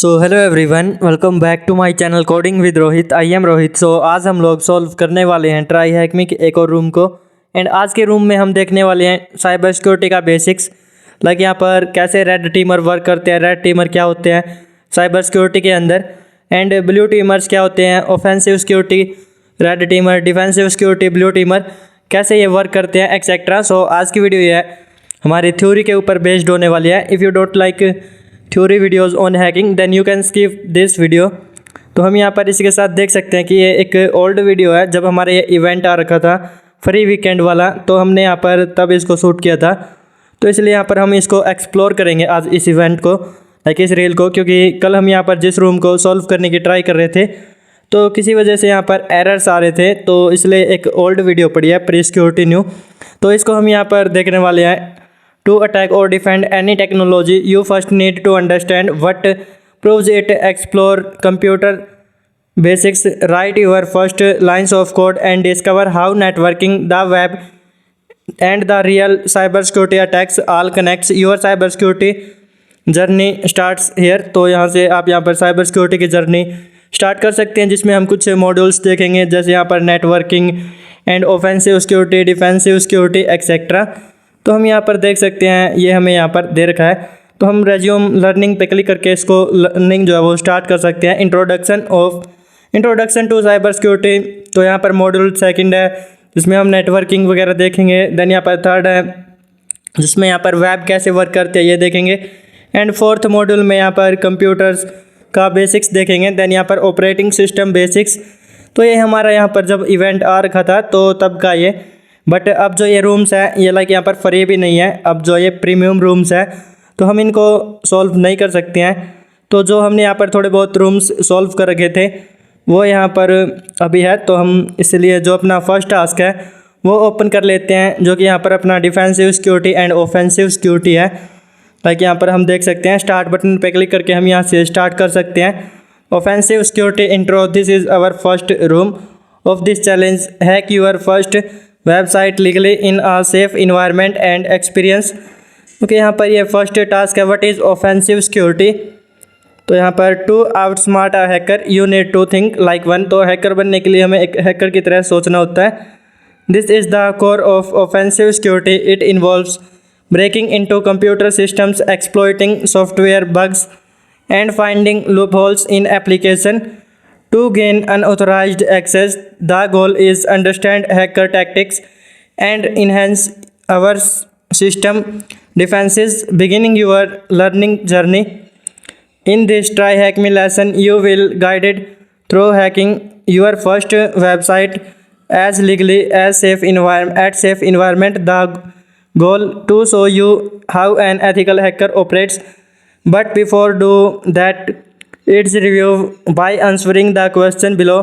So hello everyone, welcome back to my channel coding with Rohit. I am Rohit. So आज हम लोग solve करने वाले हैं ट्राई हैकमी के एक और रूम को। एंड आज के रूम में हम देखने वाले हैं साइबर सिक्योरिटी का बेसिक्स, लाइक यहाँ पर कैसे रेड टीमर वर्क करते हैं, रेड टीमर क्या होते हैं साइबर सिक्योरिटी के अंदर, एंड ब्लू टीमर्स क्या होते हैं, offensive security red teamer, defensive security blue teamer, कैसे ये वर्क करते हैं एक्सेट्रा। सो आज की वीडियो ये है हमारी थ्योरी के ऊपर बेस्ड होने वाली है। If you don't like theory videos on hacking then you can skip this video. तो हम यहाँ पर इसी के साथ देख सकते हैं कि ये एक ओल्ड वीडियो है जब हमारे ये इवेंट आ रखा था फ्री वीकेंड वाला, तो हमने यहाँ पर तब इसको शूट किया था। तो इसलिए यहाँ पर हम इसको एक्सप्लोर करेंगे आज इस इवेंट को, लाइक इस रील को, क्योंकि कल हम यहाँ पर जिस रूम को सॉल्व करने की ट्राई कर रहे थे तो किसी वजह से यहाँ पर एरर्स आ रहे थे, तो इसलिए एक ओल्ड वीडियो पड़ी है प्री सिक्योरिटी न्यू, तो इसको हम यहाँ पर देखने वाले हैं। To attack or defend any technology, you first need to understand what proves it. Explore computer basics, write your first lines of code, and discover how networking, the web, and the real cybersecurity attacks all connects. Your cybersecurity journey starts here. तो यहाँ से आप यहाँ पर cyber security की journey start कर सकते हैं, जिसमें हम कुछ मॉड्यूल्स देखेंगे, जैसे यहाँ पर networking and offensive security, defensive security etcetera. तो हम यहाँ पर देख सकते हैं ये हमें यहाँ पर दे रखा है, तो हम रेज्यूम लर्निंग पे क्लिक करके इसको लर्निंग जो है वो स्टार्ट कर सकते हैं। इंट्रोडक्शन टू साइबर सिक्योरिटी, तो यहाँ पर मॉड्यूल सेकंड है जिसमें हम नेटवर्किंग वगैरह देखेंगे। देन यहाँ पर थर्ड है जिसमें यहाँ पर वेब कैसे वर्क करते हैं ये देखेंगे। एंड फोर्थ मॉड्यूल में यहाँ पर कंप्यूटर्स का बेसिक्स देखेंगे। देन यहाँ पर ऑपरेटिंग सिस्टम बेसिक्स, तो ये हमारा यहाँ पर जब इवेंट आ रखा था तो तब का ये, बट अब जो ये रूम्स है ये लाइक यहाँ पर फ्री भी नहीं है, अब जो ये प्रीमियम रूम्स है तो हम इनको सॉल्व नहीं कर सकते हैं। तो जो हमने यहाँ पर थोड़े बहुत रूम्स सॉल्व कर रखे थे वो यहाँ पर अभी है, तो हम इसलिए जो अपना फर्स्ट टास्क है वो ओपन कर लेते हैं, जो कि यहाँ पर अपना defensive security and offensive security है। लाइक यहाँ पर हम देख सकते हैं स्टार्ट बटन पे क्लिक करके हम यहाँ से स्टार्ट कर सकते हैं। Offensive security intro, this is our first room of this challenge, hack your first website legally in a safe environment and experience. Okay, यहाँ पर ये फर्स्ट टास्क है, व्हाट इज़ ऑफेंसिव सिक्योरिटी। तो यहाँ पर to outsmart a hacker you need to think like one, तो hacker बनने के लिए हमें एक हैकर की तरह सोचना होता है। This is the core of offensive security, it involves breaking into computer systems, exploiting software bugs and finding loopholes in application to gain unauthorized access. The goal is understand hacker tactics and enhance our system defenses. Beginning your learning journey. In this try hack me lesson, you will guided through hacking your first website as legally as safe environment. The goal to show you how an ethical hacker operates. But before do that, it's review by answering the question below.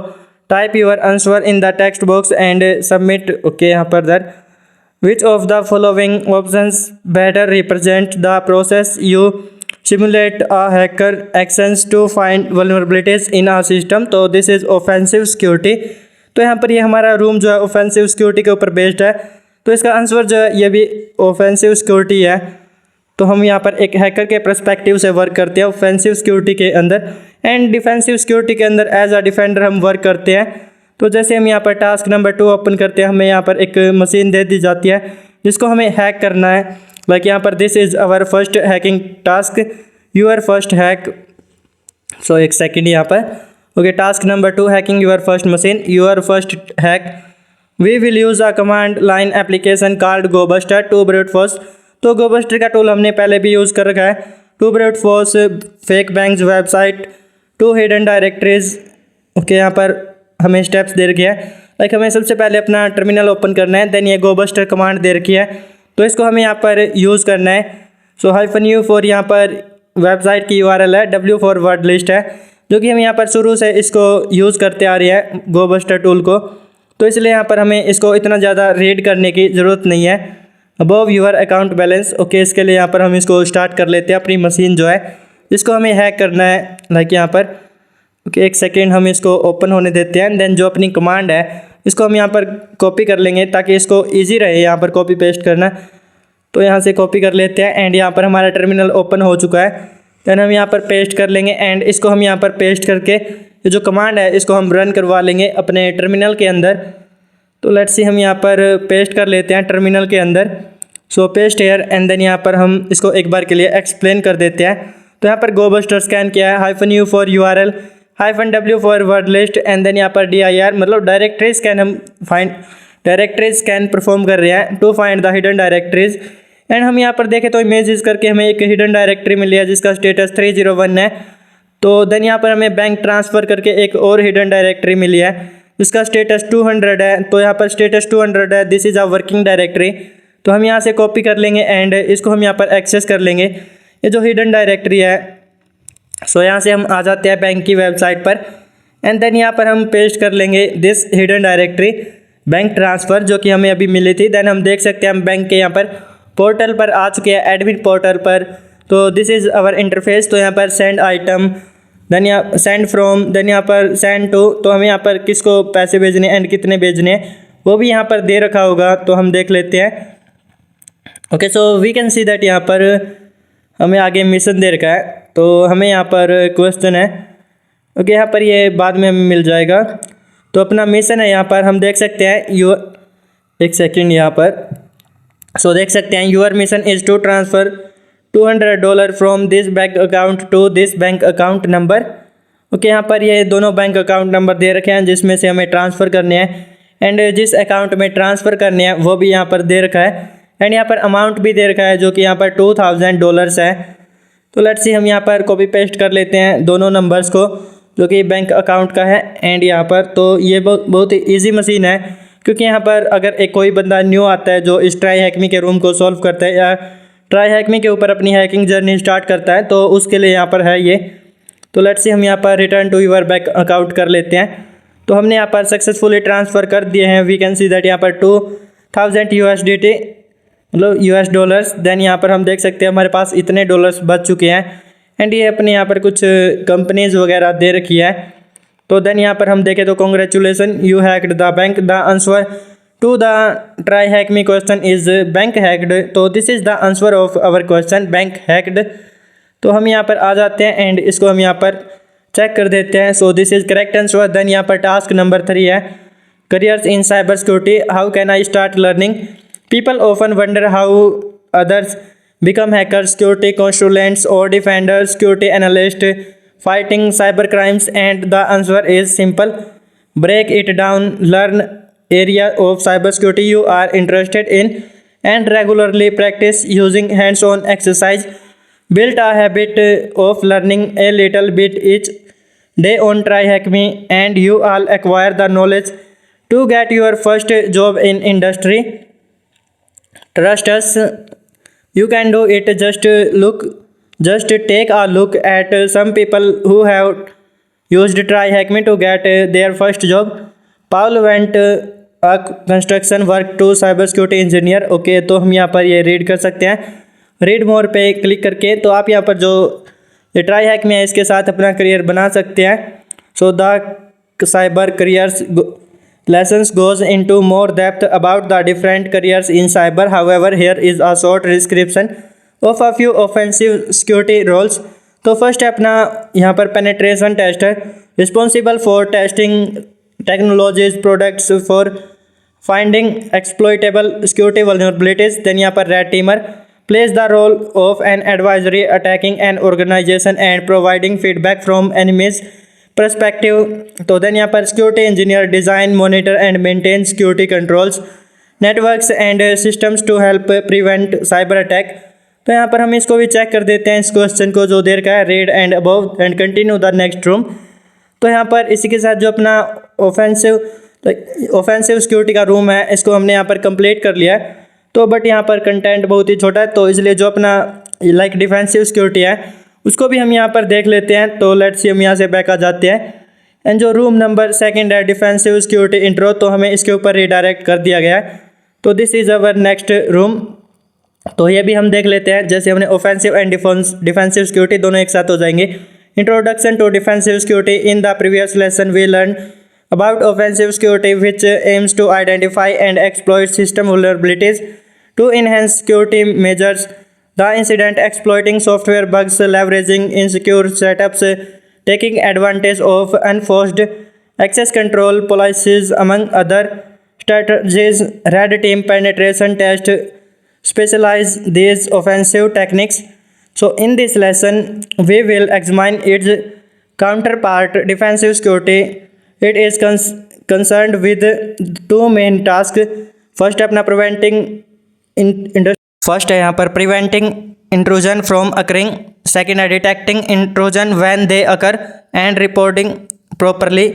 Type your answer in the text box and submit. Okay, यहाँ पर that which of the following options better represent the process you simulate a hacker actions to find vulnerabilities in a system. तो this is offensive security. तो यहाँ पर ये हमारा room जो है offensive security के ऊपर बेस्ड है, तो इसका आंसर जो है ये भी offensive security है। तो हम यहाँ पर एक हैकर के पर्सपेक्टिव से वर्क करते हैं ऑफेंसिव सिक्योरिटी के अंदर, एंड डिफेंसिव सिक्योरिटी के अंदर एज अ डिफेंडर हम वर्क करते हैं। तो जैसे हम यहाँ पर टास्क नंबर 2 ओपन करते हैं, हमें यहाँ पर एक मशीन दे दी जाती है जिसको हमें हैक करना है। लाइक यहाँ पर this is our first hacking task, your first hack. So एक सेकेंड यहाँ पर, okay, task number 2 hacking your first machine, your first hack. We will use a command line application called gobuster to brute force. तो gobuster का tool हमने पहले भी use कर रखा है। To brute force fake bank's website to hidden directories. Okay, यहाँ पर हमें स्टेप्स दे रखी है, लाइक हमें सबसे पहले अपना टर्मिनल ओपन करना है, देन ये गोबस्टर कमांड दे रखी है, तो इसको हमें यहाँ पर यूज़ करना है। सो -u फॉर यहाँ पर वेबसाइट की URL है, W फॉर वर्ड लिस्ट है, जो कि हम यहाँ पर शुरू से इसको यूज़ करते आ रही है गोबस्टर टूल को, तो इसलिए यहाँ पर हमें इसको इतना ज़्यादा रीड करने की ज़रूरत नहीं है। Above your account balance, okay, इसके लिए यहाँ पर हम इसको स्टार्ट कर लेते हैं अपनी मशीन जो है इसको हमें हैक करना है। लाइक यहाँ पर ओके, एक सेकेंड हम इसको ओपन होने देते हैं, देन जो अपनी कमांड है इसको हम यहाँ पर कॉपी कर लेंगे ताकि इसको ईजी रहे यहाँ पर कॉपी पेस्ट करना। तो यहाँ से कॉपी कर लेते हैं, एंड यहाँ पर हमारा टर्मिनल ओपन हो चुका है। देन हम यहाँ पर पेस्ट कर लेंगे एंड इसको हम यहाँ पर पेस्ट करके ये जो कमांड है इसको हम रन करवा लेंगे अपने टर्मिनल के अंदर। तो लेट्स सी हम यहाँ पर पेस्ट कर लेते हैं टर्मिनल के अंदर। सो पेस्ट हेयर एंड देन यहाँ पर हम इसको एक बार के लिए एक्सप्लेन कर देते हैं। तो यहाँ पर गोबस्टर स्कैन किया है, -u for URL, -w for word list and then यहाँ पर dir मतलब डायरेक्टरी स्कैन हम डायरेक्टरी स्कैन परफॉर्म कर रहे हैं to find the hidden directories. And हम यहाँ पर देखें तो इमेजेस करके हमें एक हिडन डायरेक्टरी मिली है जिसका स्टेटस 301 है। तो देन यहाँ पर हमें बैंक ट्रांसफ़र करके एक और हिडन डायरेक्टरी मिली है जिसका स्टेटस 200 है। तो यहाँ पर स्टेटस 200 है, this is a working directory. तो हम यहाँ से कॉपी कर लेंगे एंड इसको हम यहाँ पर एक्सेस कर लेंगे ये जो हिडन डायरेक्टरी है। सो यहाँ से हम आ जाते हैं बैंक की वेबसाइट पर एंड देन यहाँ पर हम पेस्ट कर लेंगे this hidden directory bank transfer जो कि हमें अभी मिली थी। देन हम देख सकते हैं हम बैंक के यहाँ पर पोर्टल पर आ चुके हैं, एडमिन पोर्टल पर। तो दिस इज़ आवर इंटरफेस। तो यहाँ पर सेंड आइटम, देन यहाँ सेंड फ्रॉम, देन यहाँ पर सेंड टू। तो हमें यहाँ पर किसको पैसे भेजने एंड कितने भेजने वो भी यहाँ पर दे रखा होगा, तो हम देख लेते हैं। Okay, so we can see that यहाँ पर हमें आगे मिशन दे रखा है। तो हमें यहाँ पर क्वेश्चन है, ओके यहाँ पर ये बाद में हमें मिल जाएगा। तो अपना मिशन है यहाँ पर हम देख सकते हैं एक सेकेंड यहाँ पर। सो देख सकते हैं your mission is to transfer $200 from this bank account to this bank account number. Okay, यहाँ पर ये दोनों बैंक अकाउंट नंबर दे रखे हैं जिसमें से हमें ट्रांसफ़र करने हैं एंड जिस अकाउंट में ट्रांसफ़र करने हैं वो भी यहाँ पर दे रखा है एंड यहाँ पर अमाउंट भी दे रखा है जो कि यहाँ पर $2000 है। तो लेट्स सी हम यहाँ पर कॉपी पेस्ट कर लेते हैं दोनों नंबर्स को जो कि बैंक अकाउंट का है एंड यहाँ पर। तो ये बहुत ही ईजी मशीन है क्योंकि यहाँ पर अगर एक कोई बंदा न्यू आता है जो इस ट्राई हैकमी के रूम को सॉल्व करता है या ट्राई हैकमी के ऊपर अपनी हैकिंग जर्नी स्टार्ट करता है तो उसके लिए यहाँ पर है ये। तो लेट्स सी हम यहाँ पर return to your bank account कर लेते हैं। तो हमने यहाँ पर सक्सेसफुली ट्रांसफ़र कर दिए हैं। वी कैन सी दैट यहाँ पर 2000 USDT मतलब $। देन यहाँ पर हम देख सकते हैं हमारे पास इतने डॉलर्स बच चुके हैं एंड ये अपने यहाँ पर कुछ कंपनीज वगैरह दे रखी है। तो देन यहाँ पर हम देखें तो congratulation you hacked the bank, the answer to the try hack me question is bank hacked. तो this is the answer of our question bank hacked. तो हम यहाँ पर आ जाते हैं एंड इसको हम यहाँ पर चेक कर देते हैं। So this is correct answer. Then यहाँ पर टास्क नंबर 3 है careers in cyber security, how can I start learning. People often wonder how others become hackers, security consultants or defenders, security analyst, fighting cyber crimes, and the answer is simple. Break it down, learn area of cybersecurity you are interested in and regularly practice using hands-on exercise. Build a habit of learning a little bit each day on Try Hack Me and you all acquire the knowledge to get your first job in industry. Trust us. You can do it. Just take a look at some people who have used Try Hack Me to get their first job. Paul went a construction work to cybersecurity engineer. Okay, तो हम यहाँ पर ये read कर सकते हैं। Read more पे click करके तो आप यहाँ पर जो ये ट्राई हैक में है इसके साथ अपना करियर बना सकते हैं। So the cyber careers lessons goes into more depth about the different careers in cyber. However, here is a short description of a few offensive security roles. तो फर्स्ट है अपना यहाँ पर penetration tester, responsible for testing technologies products for finding exploitable security vulnerabilities. Then यहाँ पर red teamer plays the role of an advisory attacking an organisation and providing feedback from enemies perspective. तो then यहाँ पर security engineer design monitor and maintain security controls networks and systems to help prevent cyber attack. तो यहाँ पर हम इसको भी check कर देते हैं इस क्वेश्चन को जो दे रखा है read and above and continue the next room. तो यहाँ पर इसी के साथ जो अपना ऑफेंसिव सिक्योरिटी का रूम है इसको हमने यहाँ पर कंप्लीट कर लिया है। तो बट यहाँ पर कंटेंट बहुत ही छोटा है तो इसलिए जो अपना लाइक डिफेंसिव सिक्योरिटी है उसको भी हम यहाँ पर देख लेते हैं। तो लेट्स सी हम यहाँ से बैक आ जाते हैं एंड जो रूम नंबर 2 है डिफेंसिव सिक्योरिटी इंट्रो, तो हमें इसके ऊपर रिडायरेक्ट कर दिया गया है। तो this is our next room. तो ये भी हम देख लेते हैं जैसे हमने ऑफेंसिव एंड डिफेंसिव सिक्योरिटी दोनों एक साथ हो जाएंगे। Introduction to defensive security. In the previous lesson we learn about offensive security which aims to identify and exploit system vulnerabilities to enhance security measures. The incident exploiting software bugs, leveraging insecure setups, taking advantage of unforced access control policies, among other strategies. Red team penetration test specialize these offensive techniques. So in this lesson, we will examine its counterpart, defensive security. It is concerned with two main tasks. First है अपना preventing first है यहाँ पर preventing intrusion from occurring, second है detecting intrusion when they occur and reporting properly.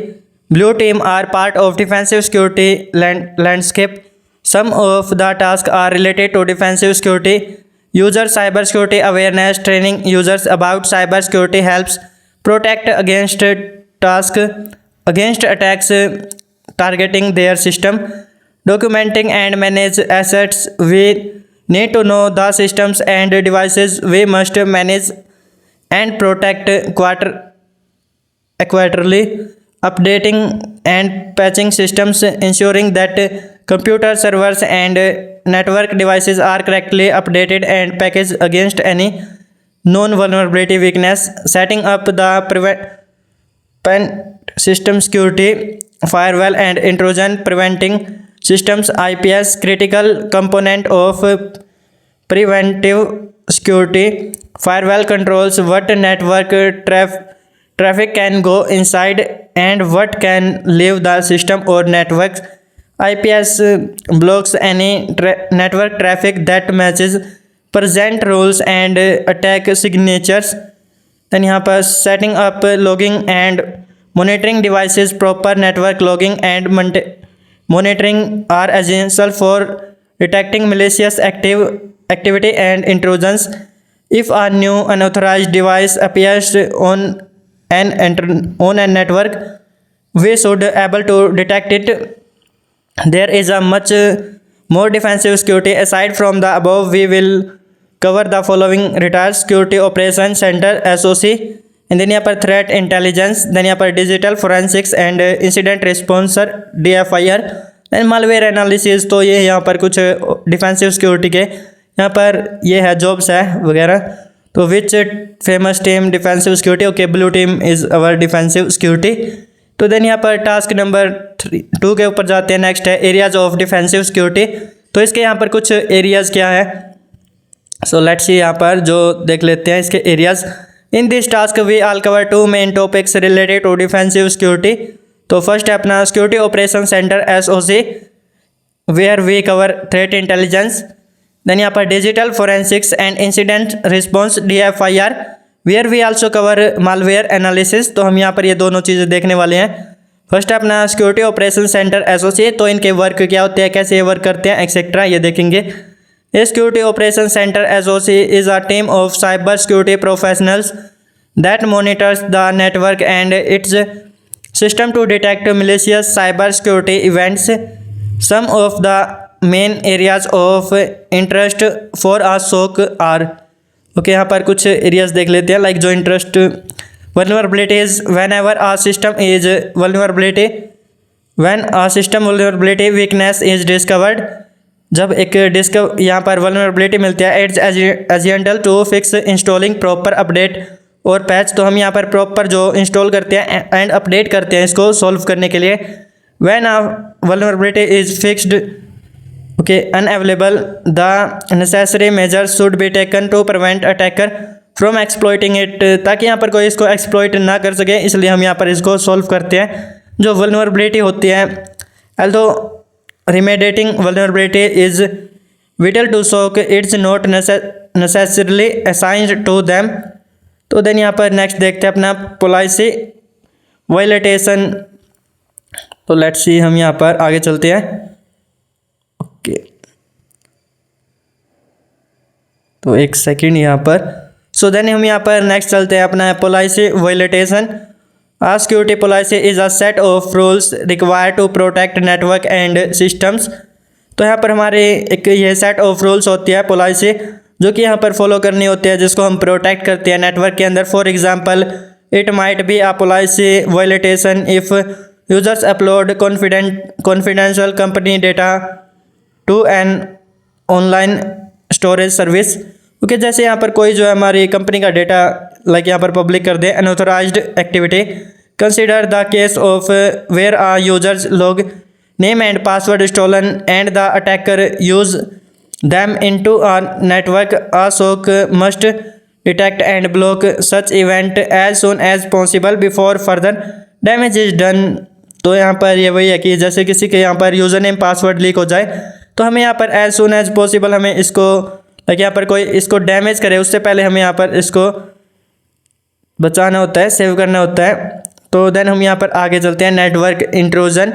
Blue team are part of defensive security landscape. Some of the task are related to defensive security. User cyber security awareness training users about cyber security helps protect against attacks targeting their system. Documenting and manage assets. We need to know the systems and devices we must manage and protect accurately. Updating and patching systems, ensuring that computer servers and network devices are correctly updated and packaged against any known vulnerability weakness. Setting up the prevent system security, firewall and intrusion preventing systems. IPS critical component of preventive security. Firewall controls what network traffic can go inside and what can leave the system or networks. IPS blocks any network traffic that matches present rules and attack signatures. Then यहाँ पर setting up logging and monitoring devices. Proper network logging and monitoring are essential for detecting malicious activity and intrusions. If a new unauthorized device appears on a network, we should be able to detect it. There is a much more defensive security. Aside from the above, we will cover the following: retired security operations center SOC, and then यहाँ पर threat intelligence, then यहाँ पर digital forensics and incident responder DFIR, then malware analysis. तो ये यहाँ पर कुछ defensive security के यहाँ पर ये है जॉब्स है वगैरह. तो which famous team defensive security? Okay, blue team is our defensive security. तो देन यहाँ पर टास्क नंबर 2 के ऊपर जाते हैं. नेक्स्ट है एरियाज ऑफ डिफेंसिव सिक्योरिटी. तो इसके यहाँ पर कुछ एरियाज़ क्या है, सो लेट्स सी यहाँ पर जो देख लेते हैं इसके areas. In this task we all cover two main topics related to defensive security. तो फर्स्ट है अपना security operation center SOC, where we cover threat intelligence. Then यहाँ पर digital forensics and incident response DFIR, where we also cover malware analysis. तो हम यहाँ पर ये दोनों चीज़ें देखने वाले हैं. फर्स्ट है अपना सिक्योरिटी ऑपरेशन सेंटर SOC. तो इनके वर्क क्या होते हैं, कैसे ये वर्क करते हैं एक्सेट्रा, ये देखेंगे. A security operation center SOC is a team of cyber security professionals that monitors the network and its system to detect malicious cyber security events. Some of the main areas of interest for a SOC are, okay, यहाँ पर कुछ areas देख लेते हैं. like जो interest vulnerabilities. Whenever a system is when a system vulnerability weakness is discovered, जब एक यहाँ पर वल्नरेबिलिटी मिलती है, it's essential to fix installing proper update और पैच. तो हम यहाँ पर प्रॉपर जो इंस्टॉल करते हैं एंड अपडेट करते हैं इसको सॉल्व करने के लिए. When a vulnerability is fixed, okay, unavailable, the necessary measures should be taken to prevent attacker from exploiting it. ताकि यहाँ पर कोई इसको एक्सप्लॉइट ना कर सके, इसलिए हम यहाँ पर इसको सॉल्व करते हैं. जो वल्नरेबिलिटी होती है, although remediating vulnerability is vital to SOC, it's not necessarily assigned to them. तो देन यहाँ पर नेक्स्ट देखते हैं अपना पॉलिसी वायलेशन. तो लेट्स सी, हम यहाँ पर आगे चलते हैं. ओके, तो एक सेकंड यहाँ पर. सो देन हम यहाँ पर नेक्स्ट चलते हैं अपना policy violation. A security policy is a set of rules required to protect network and systems. तो यहाँ पर हमारे एक ये सेट ऑफ रूल्स होती है पॉलिसी, जो कि यहाँ पर फॉलो करनी होती है, जिसको हम प्रोटेक्ट करते हैं नेटवर्क के अंदर. For example, it might be a policy violation if users upload confidential company data to an online storage service. Okay, जैसे यहाँ पर कोई जो है हमारी कंपनी का डेटा लाइक यहाँ पर पब्लिक कर दे, unauthorised activity. Consider the case of where a users log name and password stolen and the attacker use them into a network. A SOC must detect and block such event as soon as possible before further damage is done. तो यहाँ पर ये वही है कि जैसे किसी के यहाँ पर यूज़र नेम पासवर्ड लीक हो जाए तो हमें यहाँ पर एज सून एज पॉसिबल हमें इसको लाइक यहाँ पर कोई इसको डैमेज करे उससे पहले हमें यहाँ पर इसको बचाना होता है, सेव करना होता है। तो देन हम यहाँ पर आगे चलते हैं। Network intrusion.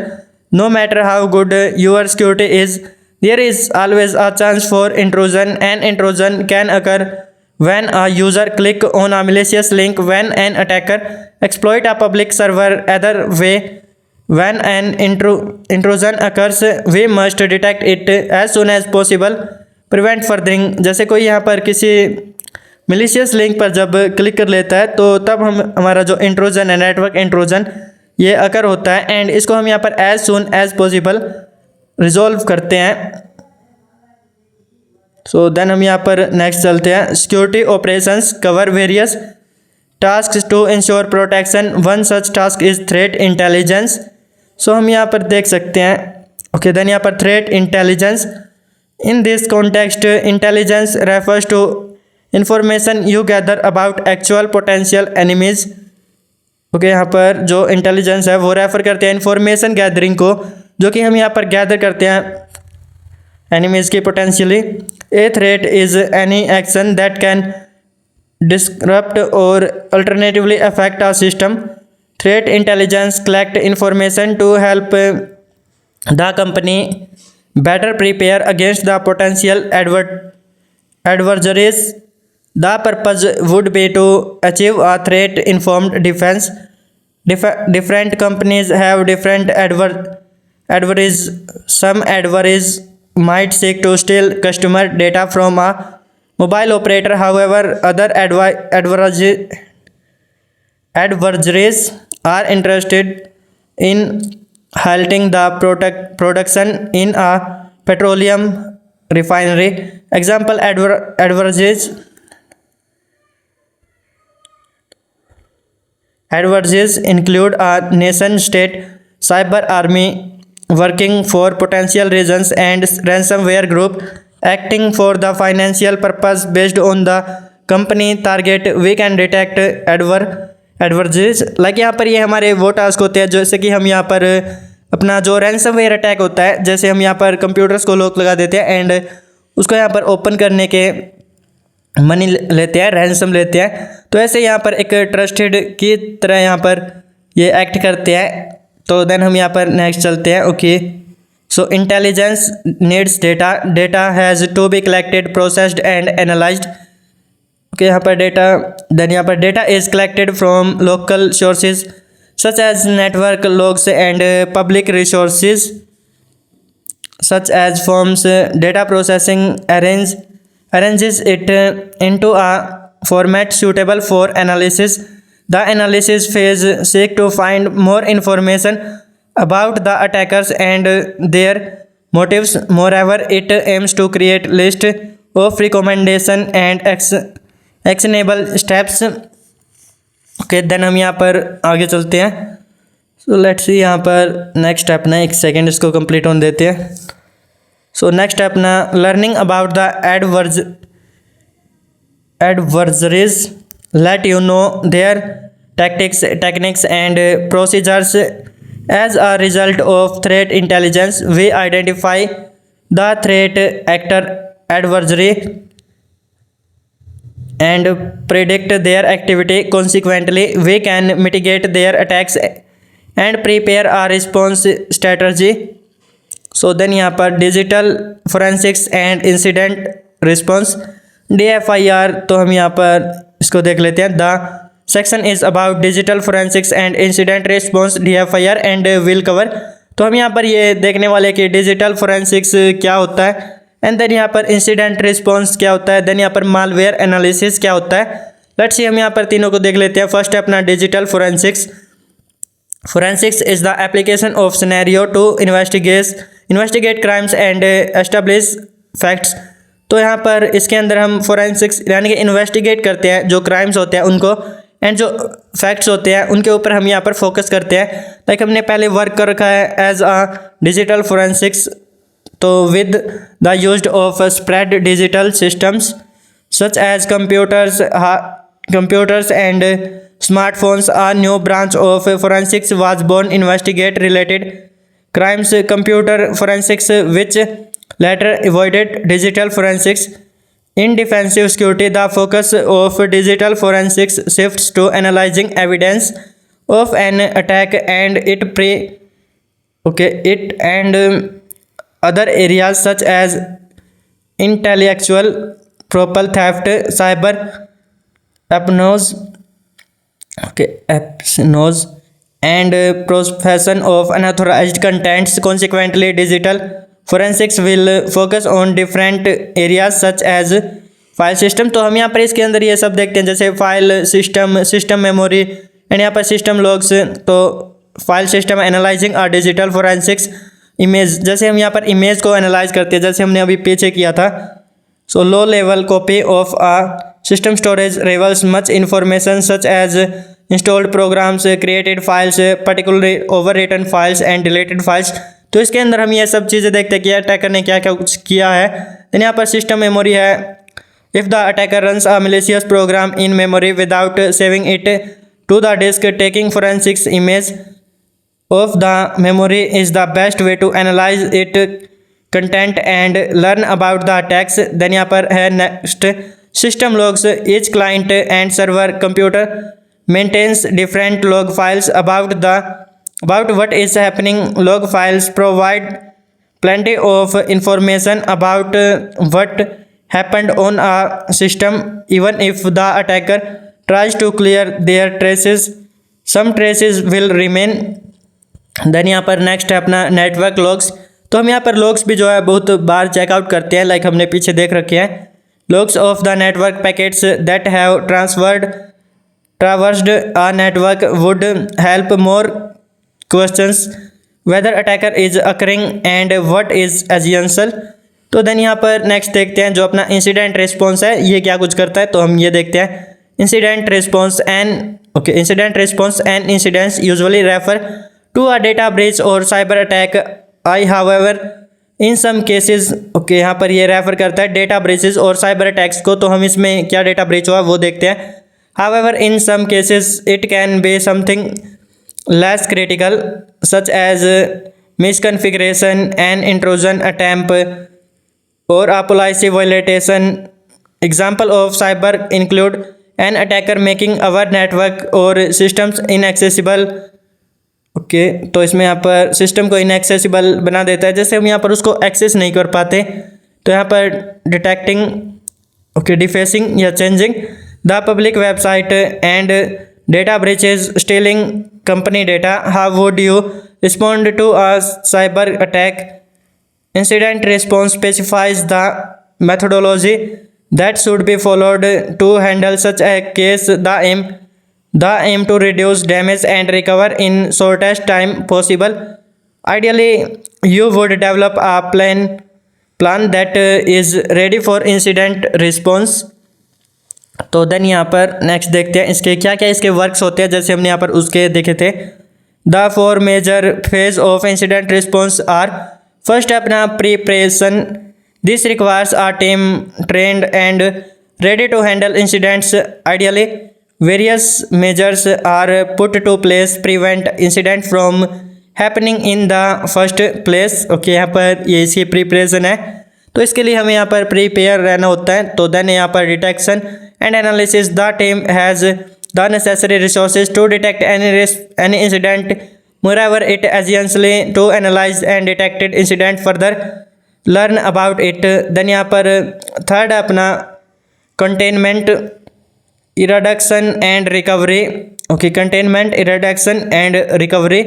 No matter how good your security is, there is always a chance for intrusion. An intrusion can occur when a user click on a malicious link, when an attacker exploit a public server. Either way, when an intrusion occurs, we must detect it as soon as possible, prevent furthering। जैसे कोई यहाँ पर किसी malicious link पर जब click कर लेता है तो तब हम हमारा जो इंट्रूजन है, नेटवर्क इंट्रूजन, ये अकर होता है एंड इसको हम यहाँ पर as soon as possible resolve करते हैं। सो देन हम यहाँ पर नेक्स्ट चलते हैं। Security operations cover various task to ensure protection. One such task is threat intelligence. So हम यहाँ पर देख सकते हैं। ओके, देन यहाँ पर threat intelligence. In this context intelligence refers to information you gather about actual potential enemies. Okay, यहाँ पर जो इंटेलिजेंस है वो रेफर करते हैं इंफॉर्मेशन गैदरिंग को, जो कि हम यहाँ पर गैदर करते हैं एनिमीज की potentially. A threat is any action that can disrupt or alternatively affect a system. Threat intelligence collect information to help the company better prepare against the potential adversaries. The purpose would be to achieve a threat informed defense. Different companies have different adversaries. Some adversaries might seek to steal customer data from a mobile operator. However, other adversaries are interested in halting the production in a petroleum refinery. Example adversaries include a nation state, cyber army working for potential reasons, and ransomware group acting for the financial purpose. Based on the company target, we can detect adversaries. Like यहाँ पर ये हमारे वो task होते हैं जैसे कि हम यहाँ पर अपना जो रैंसमवेयर अटैक होता है, जैसे हम यहाँ पर कंप्यूटर्स को लॉक लगा देते हैं एंड उसको यहाँ पर ओपन करने के मनी लेते हैं, रैंसम लेते हैं। तो ऐसे यहाँ पर एक ट्रस्टेड की तरह यहाँ पर ये एक्ट करते हैं। तो देन हम यहाँ पर नेक्स्ट चलते हैं। Okay, so intelligence needs data. Data has to be collected, processed and analysed. Okay, यहाँ पर डेटा, देन यहाँ पर data is collected from local sources such as network logs and public resources such as forms. Data processing arranges it into a format suitable for analysis. The analysis phase seeks to find more information about the attackers and their motives. Moreover, it aims to create list of recommendation and actionable steps. Okay, then हम यहाँ पर आगे चलते हैं। So let's see यहाँ पर next step ना, एक सेकेंड इसको कंप्लीट होने देते हैं। सो नेक्स्ट स्टेप ना, learning about the adversaries let you know their techniques and procedures. As a result of threat intelligence, we identify the threat actor adversary and predict their activity. Consequently, we can mitigate their attacks and prepare a response strategy. So then यहाँ पर digital forensics and incident response, DFIR। तो हम यहाँ पर इसको देख लेते हैं। The section is about digital forensics and incident response, DFIR and will cover. तो हम यहाँ पर ये देखने वाले कि डिजिटल फोरेंसिक्स क्या होता है एंड देन यहाँ पर इंसिडेंट रिस्पॉन्स क्या होता है, देन यहाँ पर मालवेयर एनालिसिस क्या होता है। लेट्स सी हम यहाँ पर तीनों को देख लेते हैं। फर्स्ट है अपना digital forensics. Forensics is the application of scenario to investigate crimes and establish facts. तो यहाँ पर इसके अंदर हम फोरेंसिक्स यानी कि इन्वेस्टिगेट करते हैं जो क्राइम्स होते हैं उनको, एंड जो फैक्ट्स होते हैं उनके ऊपर हम यहाँ पर फोकस करते हैं। लाइक हमने पहले वर्क कर रखा है एज अ डिजिटल फोरेंसिक्स, तो with the use of spread digital systems such as computers and smartphones. A new branch of forensics was born, investigate related crimes. Computer forensics, which later avoided digital forensics. In defensive security, the focus of digital forensics shifts to analyzing evidence of an attack and other areas such as intellectual property theft, cyber espionage, and possession of unauthorized contents. Consequently, digital forensics will focus on different areas such as file system. तो हम यहाँ पर इसके अंदर ये सब देखते हैं, जैसे file system, system memory, and यहाँ पर सिस्टम लॉग्स। तो फाइल सिस्टम एनालाइजिंग और डिजिटल फोरेंसिक्स इमेज, जैसे हम यहाँ पर इमेज को एनालाइज करते हैं जैसे हमने अभी पीछे किया था। So low level copy of a system storage reveals much information such as installed programs, created files, particularly overwritten files and deleted files। तो इसके अंदर हम ये सब चीज़ें देखते हैं कि अटैकर ने क्या क्या कुछ किया है। देन यहाँ पर सिस्टम मेमोरी है। If the attacker runs a malicious program in memory without saving it to the disk, taking forensics image of the memory is the best way to analyze it content and learn about the attacks। Then यहाँ पर है next system logs. Each client and server computer maintains different log files about what is happening. Log files provide plenty of information about what happened on a system. Even if the attacker tries to clear their traces, some traces will remain। Then यहाँ पर next है अपना network logs. तो हम यहाँ पर logs भी जो है बहुत बार चेकआउट करते हैं, लाइक हमने पीछे देख रखे हैं। Logs of the network packets that have traversed a network would help more questions whether attacker is occurring and what is essential। तो देन यहाँ पर नेक्स्ट देखते हैं जो अपना इंसिडेंट रिस्पॉन्स है, ये क्या कुछ करता है। तो हम ये देखते हैं incident response and incidents usually refer to a data breach or cyber attack. However in some cases, यहाँ पर ये रेफर करता है डेटा ब्रीचेस और साइबर अटैक्स को। तो हम इसमें क्या डेटा ब्रीच हुआ वो देखते हैं। However in some cases it can be something less critical such as misconfiguration and intrusion attempt or a policy violation. Example of cyber include an attacker making our network or systems inaccessible. तो इसमें यहाँ पर system को inaccessible बना देता है, जैसे हम यहाँ पर उसको एक्सेस नहीं कर पाते। तो यहाँ पर डिटेक्टिंग डिफेसिंग या changing the public website and data breaches, stealing company data. How would you respond to a cyber attack? Incident response specifies the methodology that should be followed to handle such a case. The aim to reduce damage and recover in shortest time possible. Ideally, you would develop a plan that is ready for incident response। तो then यहाँ पर next देखते हैं इसके क्या क्या इसके works होते हैं, जैसे हमने यहाँ पर उसके देखे थे। The 4 major phase of incident response are. First अपना preparation. This requires a team trained and ready to handle incidents. Ideally, various measures are put to place prevent incident from happening in the first place। यहाँ पर ये इसकी preparation है, तो इसके लिए हमें यहाँ पर प्रिपेयर रहना होता है। तो देन यहाँ पर detection and analysis. The team has the necessary resources to detect any incident. Moreover, it essentially to analyze and detected incident further learn about it। Then यहाँ पर थर्ड अपना containment reduction and recovery. Containment reduction and recovery.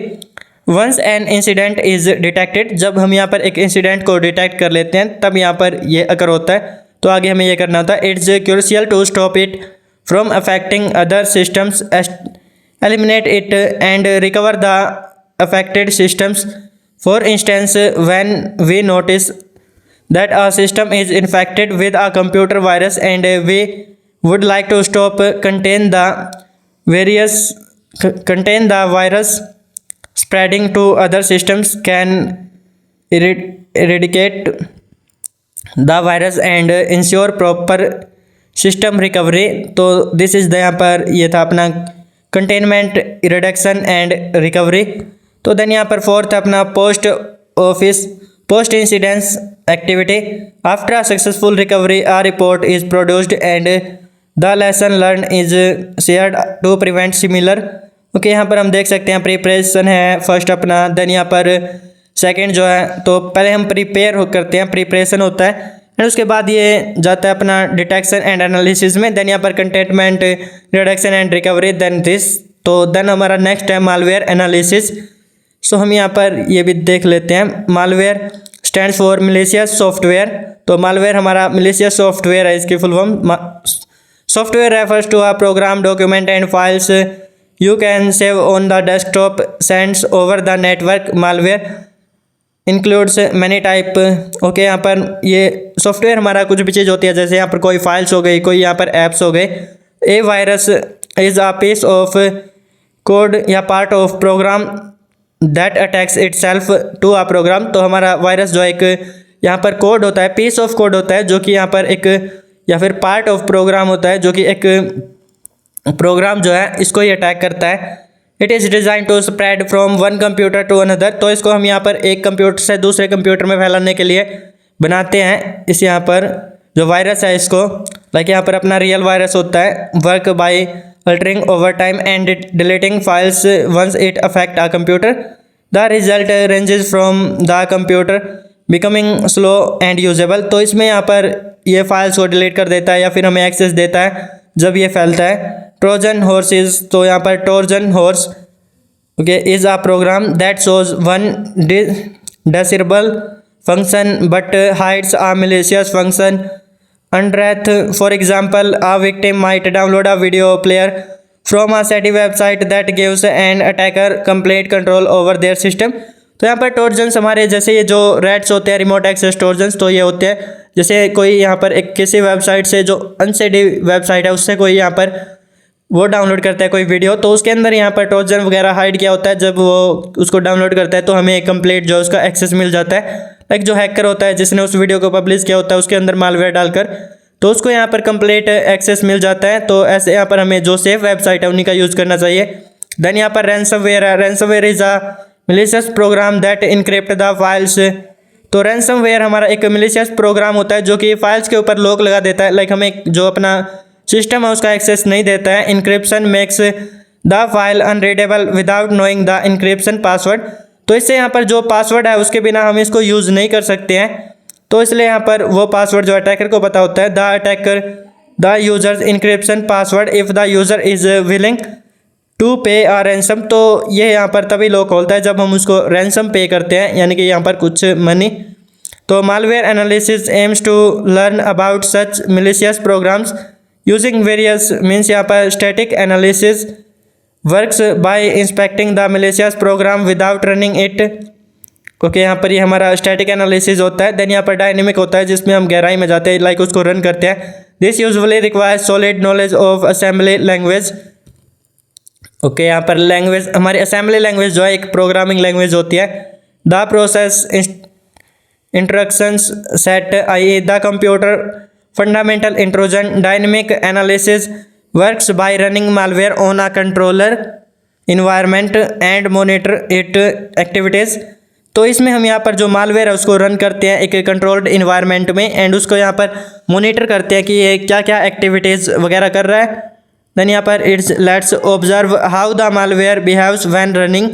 Once an incident is detected, जब हम यहाँ पर एक incident को detect कर लेते हैं तब यहाँ पर ये अकर होता है। तो आगे हमें ये करना होता है। It's crucial to stop it from affecting other systems, eliminate it and recover the affected systems. For instance, when we notice that a system is infected with a computer virus and we would like to stop contain the virus spreading to other systems, can eradicate the virus and ensure proper system recovery. तो this is the यहाँ पर ये था अपना containment, reduction and recovery. तो then यहाँ पर fourth अपना post incidence activity. After a successful recovery, a report is produced and the lesson learned is shared to prevent similar. Okay, यहाँ पर हम देख सकते हैं प्रिपरेशन है फर्स्ट अपना, देन यहाँ पर सेकंड जो है तो पहले हम प्रिपेयर करते हैं, प्रिपरेशन होता है, एंड उसके बाद ये जाता है अपना डिटेक्शन एंड एनालिसिस में, देन यहाँ पर containment, reduction and recovery, then this. तो देन हमारा नेक्स्ट है मालवेयर एनालिसिस। सो हम यहाँ पर ये भी देख लेते हैं। Malware stands for malicious software. तो मालवेयर हमारा मैलिशियस सॉफ्टवेयर है, इसकी full form. Software refers to a program, document and files you can save on the desktop, sends over the network. Malware includes many type. Okay, यहाँ पर ये software हमारा कुछ भी चीज़ होती है, जैसे यहाँ पर कोई फाइल्स हो गई, कोई यहाँ पर ऐप्स हो गए। A virus is a piece of code या part of program that attacks itself to a program. तो हमारा वायरस जो एक यहाँ पर कोड होता है, पीस ऑफ कोड होता है, जो कि यहाँ पर एक या फिर पार्ट ऑफ प्रोग्राम होता है, जो कि एक प्रोग्राम जो है इसको ही अटैक करता है। It is design to spread from one computer to another. तो इसको हम यहाँ पर एक कंप्यूटर से दूसरे कंप्यूटर में फैलाने के लिए बनाते हैं। इस यहाँ पर जो वायरस है इसको, लाइक यहाँ पर अपना रियल वायरस होता है, work by altering over time and deleting files once it affect a computer. The result ranges from the computer becoming slow and usable. तो इसमें यहाँ पर ये फाइल्स को डिलीट कर देता है या फिर हमें एक्सेस देता है जब ये फैलता है। ट्रोजन हॉर्सेस, तो यहाँ पर Trojan horse okay is a program that shows one disable function but hides a malicious function underneath. For example, a victim might download a video player from a SETI website that gives an attacker complete control over their system. तो यहाँ पर trojans हमारे जैसे ये जो rats होते हैं, remote access trojans, तो ये होते हैं जैसे कोई यहाँ पर एक किसी वेबसाइट से जो अनसेडी वेबसाइट है उससे कोई यहाँ पर वो डाउनलोड करता है कोई वीडियो, तो उसके अंदर यहाँ पर ट्रोजन वगैरह हाइड किया होता है। जब वो उसको डाउनलोड करता है तो हमें कंप्लीट जो उसका एक्सेस मिल जाता है। एक जो हैकर होता है जिसने उस वीडियो को पब्लिश किया होता है उसके अंदर मालवेयर डालकर, तो उसको यहाँ पर कंप्लीट एक्सेस मिल जाता है। तो ऐसे यहाँ पर हमें जो सेफ वेबसाइट है उन्हीं का यूज़ करना चाहिए। देन यहाँ पर रैंसमवेयर है। Ransomware is a malicious program that encrypt the files. तो रैंसमवेयर हमारा एक malicious प्रोग्राम होता है जो कि फाइल्स के ऊपर लॉक लगा देता है, लाइक हमें जो अपना सिस्टम है उसका एक्सेस नहीं देता है। Encryption makes the file unreadable without knowing the encryption password. तो इससे यहाँ पर जो पासवर्ड है उसके बिना हम इसको यूज़ नहीं कर सकते हैं। तो इसलिए यहाँ पर वो पासवर्ड जो अटैकर को पता होता है, the users encryption password if the user is willing to pay a ransom. तो ये यहाँ पर तभी लॉक होता है जब हम उसको रैंसम पे करते हैं, यानी कि यहाँ पर कुछ मनी। तो malware analysis aims to learn about such malicious programs using various means यहाँ पर static analysis works by inspecting the malicious program without running it. Okay, यहाँ पर ये हमारा स्टैटिक एनालिसिस होता है। देन यहाँ पर डायनेमिक होता है जिसमें हम गहराई में जाते हैं, लाइक उसको रन करते हैं। This usually requires solid knowledge of assembly language. Okay, यहाँ पर लैंग्वेज हमारी असेंबली लैंग्वेज जो है एक प्रोग्रामिंग लैंग्वेज होती है। The process instructions set I the computer fundamental intrusion dynamic analysis works by running malware on a controller environment and monitor it activities. तो इसमें हम यहाँ पर जो मालवेयर है उसको रन करते हैं एक कंट्रोल्ड इन्वायरमेंट में, एंड उसको यहाँ पर मोनिटर करते हैं कि ये क्या क्या एक्टिविटीज़ वगैरह कर रहा है। देन यहाँ पर it's let's observe how the malware behaves when running.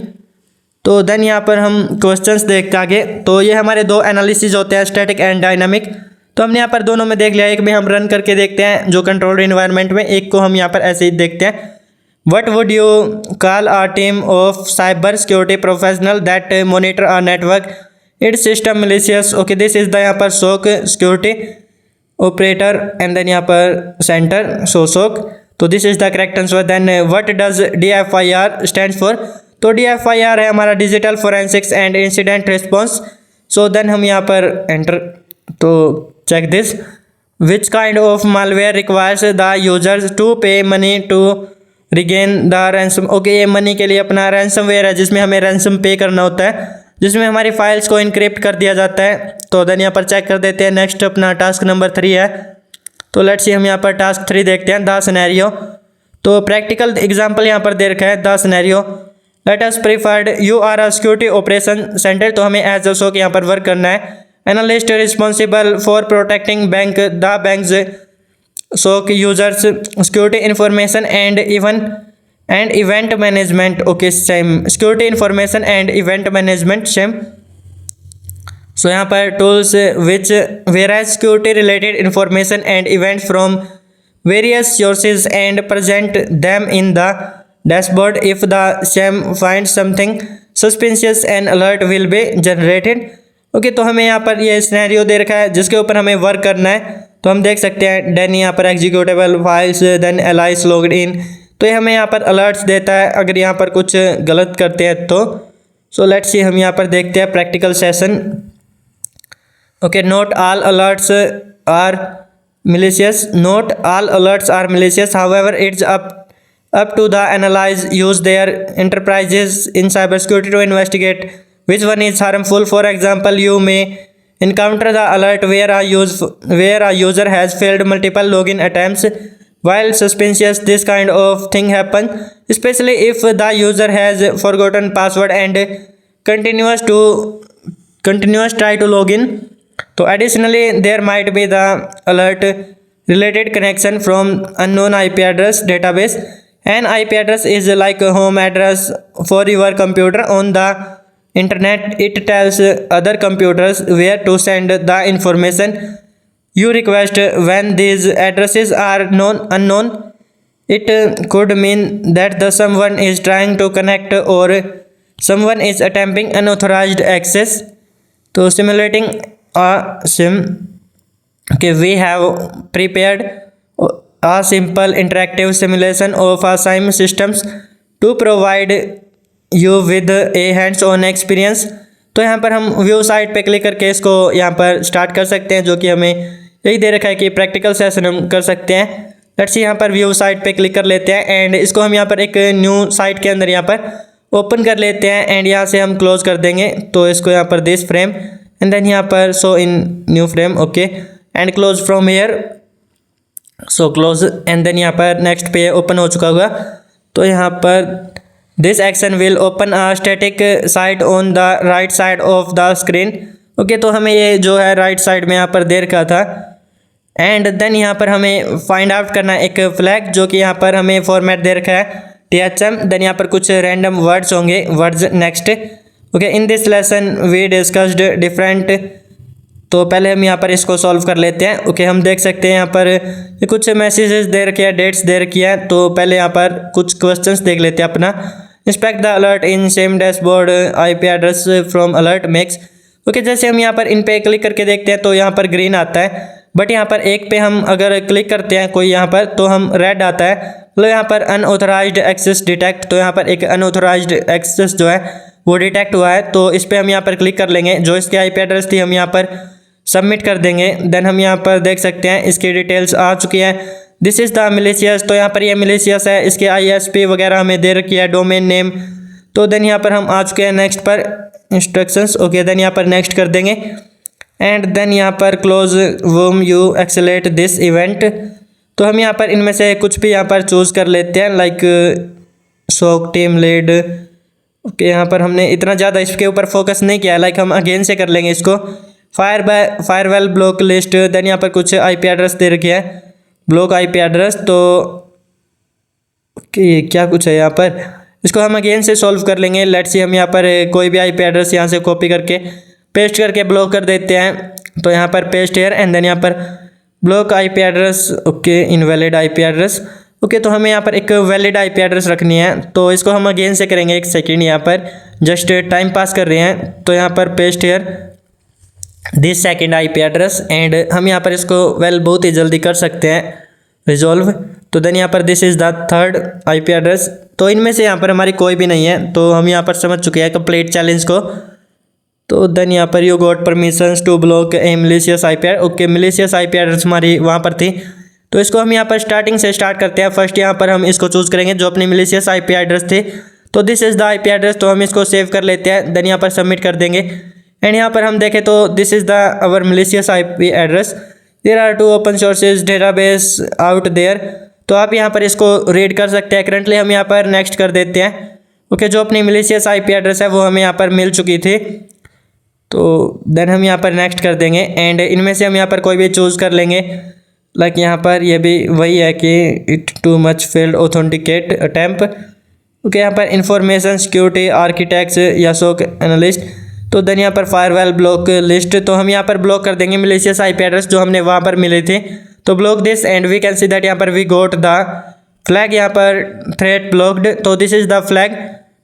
तो देन यहाँ पर हम क्वेश्चंस देखते आगे। तो ये हमारे दो एनालिसिस होते हैं, स्टैटिक एंड डायनामिक। तो हमने यहाँ पर दोनों में देख लिया, एक में हम रन करके देखते हैं जो कंट्रोल्ड इन्वायरमेंट में, एक को हम यहाँ पर ऐसे ही देखते हैं। What would you call a team of cyber security professional that monitor a network its system malicious। Okay, this is the यहाँ पर SOC security operator and then यहाँ पर सेंटर SOC। तो this is the correct answer. Then what does DFIR stand for. तो DFIR है हमारा digital forensics and incident response. So then हम यहाँ पर एंटर तो check this, which kind of malware requires the users to pay money to regain the ransom. Okay, ये money के लिए अपना रैंसमवेयर है जिसमें हमें रैंसम पे करना होता है, जिसमें हमारी फाइल्स को इनक्रिप्ट कर दिया जाता है। तो देन यहाँ पर चेक कर देते हैं। नेक्स्ट अपना टास्क नंबर 3 है। तो लेट्स सी, हम यहाँ पर टास्क 3 देखते हैं, द सिनेरियो। तो प्रैक्टिकल एग्जांपल यहाँ पर दे रखा है, the scenario let us preferred you are a security operation center. तो हमें एज अ शोक यहाँ पर वर्क करना है। Analyst responsible for protecting bank the banks SOC users security information and event management. Okay, SIEM security information and event management SIEM. So यहाँ पर tools which varies security related information and events from various sources and present them in the dashboard. If the SIEM find something suspicious and alert will be generated. Okay, तो हमें यहाँ पर ये scenario दे रखा है जिसके ऊपर हमें वर्क करना है। तो हम देख सकते हैं देन यहाँ पर executable files, then Alice logged in. तो ये हमें यहाँ पर अलर्ट्स देता है अगर यहाँ पर कुछ गलत करते हैं तो। सो लेट्स सी, हम यहाँ पर देखते हैं practical session. Okay, not all alerts are malicious. Not all alerts are malicious. However, it's up to the analyze use their enterprises in cybersecurity to investigate which one is harmful. For example, you may encounter the alert where a user has failed multiple login attempts. While suspicious, this kind of thing happen, especially if the user has forgotten password and continuous try to log in. So additionally, there might be the alert related connection from unknown IP address database. An IP address is like a home address for your computer on the internet. It tells other computers where to send the information you request. When these addresses are unknown, it could mean that someone is trying to connect or someone is attempting unauthorized access. So simulating a sim, okay, we have prepared a simple interactive simulation of a SIM systems to provide you with a hands-on experience. तो यहाँ पर हम view site पे click करके इसको यहाँ पर start कर सकते हैं, जो कि हमें यही दे रखा है कि प्रैक्टिकल सेशन हम कर सकते हैं। लेट्स सी, यहाँ पर व्यू साइट पे क्लिक कर लेते हैं एंड इसको हम यहाँ पर एक न्यू साइट के अंदर यहाँ पर ओपन कर लेते हैं एंड यहाँ से हम क्लोज कर देंगे। तो इसको यहाँ पर दिस फ्रेम एंड देन यहाँ पर show in new frame, okay, and close from here. So close and then यहाँ पर नेक्स्ट पे ओपन हो चुका होगा। तो यहाँ पर this action will open a static site on the right side of the screen. Okay, तो हमें ये जो है राइट साइड में यहाँ पर दे रखा था एंड देन यहाँ पर हमें फाइंड आउट करना है एक फ्लैग, जो कि यहाँ पर हमें फॉर्मेट दे रखा है THM। देन यहाँ पर कुछ रैंडम वर्ड्स होंगे, words next. Okay, in this lesson we discussed different. तो पहले हम यहाँ पर इसको सॉल्व कर लेते हैं। ओके, हम देख सकते हैं यहाँ पर कुछ मैसेजेस दे रखे हैं, डेट्स दे रखी है। तो पहले यहाँ पर कुछ क्वेश्चंस देख लेते हैं अपना। Inspect the alert in same dashboard IP address from alert makes. Okay, जैसे हम यहाँ पर इन पे क्लिक करके देखते हैं तो यहाँ पर ग्रीन आता है, बट यहाँ पर एक पे हम अगर क्लिक करते हैं कोई यहाँ पर तो हम रेड आता है। मतलब यहाँ पर अनऑथराइज्ड एक्सेस डिटेक्ट। तो यहाँ पर एक अनऑथराइज्ड एक्सेस जो है वो डिटेक्ट हुआ है। तो इस पर हम यहाँ पर क्लिक कर लेंगे, जो इसकी IP एड्रेस थी हम यहाँ पर सबमिट कर देंगे। देन हम यहाँ पर देख सकते हैं इसकी डिटेल्स आ चुकी है। This is the malicious. तो यहाँ पर ये मिलिशियस है, इसके ISP वगैरह हमें दे रखी है, डोमेन नेम। तो देन यहाँ पर हम आ चुके हैं नेक्स्ट पर, इंस्ट्रक्शंस। ओके, देन यहाँ पर नेक्स्ट कर देंगे एंड देन यहाँ पर close whom you escalate this event. तो हम यहाँ पर इनमें से कुछ भी यहाँ पर चूज़ कर लेते हैं, like shock team lead. Okay, यहाँ पर हमने इतना ज़्यादा इसके ऊपर फोकस नहीं किया है, लाइक हम अगेन से कर लेंगे इसको। Firewall block list. देन यहाँ पर कुछ IP एड्रेस दे रखी है, ब्लॉक IP एड्रेस। तो ओके, क्या कुछ है यहाँ पर, इसको हम अगेन से सॉल्व कर लेंगे। लेट्स सी, हम यहाँ पर कोई भी IP एड्रेस यहाँ से कॉपी करके पेस्ट करके ब्लॉक कर देते हैं। तो यहाँ पर पेस्ट हेयर एंड देन यहाँ पर block IP address. Okay, invalid IP address. Okay, तो हमें यहाँ पर एक वैलिड IP एड्रेस रखनी है। तो इसको हम अगेन से करेंगे, एक सेकेंड, यहाँ पर जस्ट टाइम पास कर रहे हैं। तो यहाँ पर paste here this second IP address and हम यहाँ पर इसको बहुत ही जल्दी कर सकते हैं रिजॉल्व। तो देन यहाँ पर this is the third IP address. तो इनमें से यहाँ पर हमारी कोई भी नहीं है। तो हम यहाँ पर समझ चुके हैं कंप्लीट चैलेंज को। तो देन यहाँ पर you got permissions to block a malicious IP address. Okay, malicious IP address हमारी वहाँ पर थी, तो इसको हम यहाँ पर स्टार्टिंग से स्टार्ट करते हैं। फर्स्ट यहाँ पर हम इसको चूज़ करेंगे जो अपनी मिलिशियस IP एड्रेस थे, तो this is the IP address, तो हम इसको सेव कर लेते हैं। देन यहाँ पर सबमिट कर देंगे एंड यहाँ पर हम देखें तो this is the our malicious IP address. There are 2 open sources database out there, तो आप यहाँ पर इसको रीड कर सकते हैं। करंटली हम यहाँ पर नेक्स्ट कर देते हैं। ओके, जो अपनी मिलिशियस IP एड्रेस है वो हमें यहाँ पर मिल चुकी थी, तो देन हम यहाँ पर नेक्स्ट कर देंगे एंड इनमें से हम यहाँ पर कोई भी चूज़ कर लेंगे। लाइक यहाँ पर ये भी वही है कि it too much failed authenticate attempt. Okay, यहाँ पर इंफॉर्मेशन सिक्योरिटी आर्किटेक्ट्स या SOC एनालिस्ट, तो देन यहाँ पर फायरवॉल ब्लॉक लिस्ट, तो हम यहाँ पर ब्लॉक कर देंगे मिलिशियस IP एड्रेस जो हमने वहाँ पर मिले थे। तो block this and we can see that यहाँ पर वी गोट द फ्लैग, यहाँ पर थ्रेट ब्लॉक्ड, तो दिस इज़ द फ्लैग।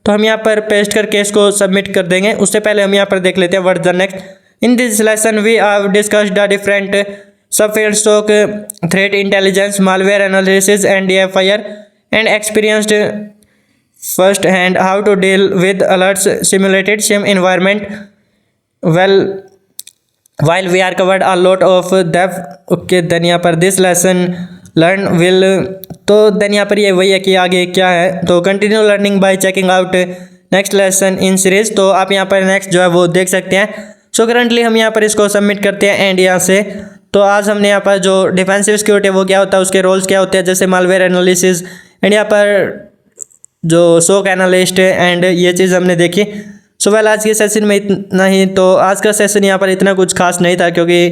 तो हम यहाँ पर पेस्ट करके इसको सबमिट कर देंगे। उससे पहले हम यहाँ पर देख लेते हैं what the next. In this lesson we have discussed the different subfields SOC, threat intelligence, malware analysis and DFIR and experienced first hand how to deal with alerts simulated sim environment. Well, while we are covered a lot of depth. Okay, then यहाँ पर this lesson learn will, तो then यहाँ पर ये वही है कि आगे क्या है, तो continue learning by checking out next lesson in series, तो आप यहाँ पर next जो है वो देख सकते हैं। सो करंटली हम यहाँ पर इसको सबमिट करते हैं एंड यहाँ से, तो आज हमने यहाँ पर जो डिफेंसिव सिक्योरिटी वो क्या होता है, उसके रोल्स क्या होते हैं, जैसे मालवेयर एनालिसिस एंड यहाँ पर जो SOC एनालिस्ट एंड ये चीज़ हमने देखी। सो वेल, आज के सेशन में इतना ही। तो आज का सेशन यहाँ पर इतना कुछ खास नहीं था क्योंकि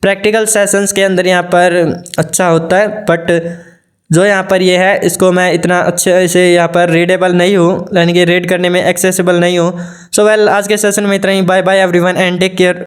प्रैक्टिकल सेशंस के अंदर यहाँ पर अच्छा होता है, बट जो यहाँ पर ये है इसको मैं इतना अच्छे से यहाँ पर रीडेबल नहीं हूँ, यानी कि रीड करने में एक्सेसिबल नहीं हूँ। सो वेल, आज के सेशन में इतना ही। Bye bye everyone and take care.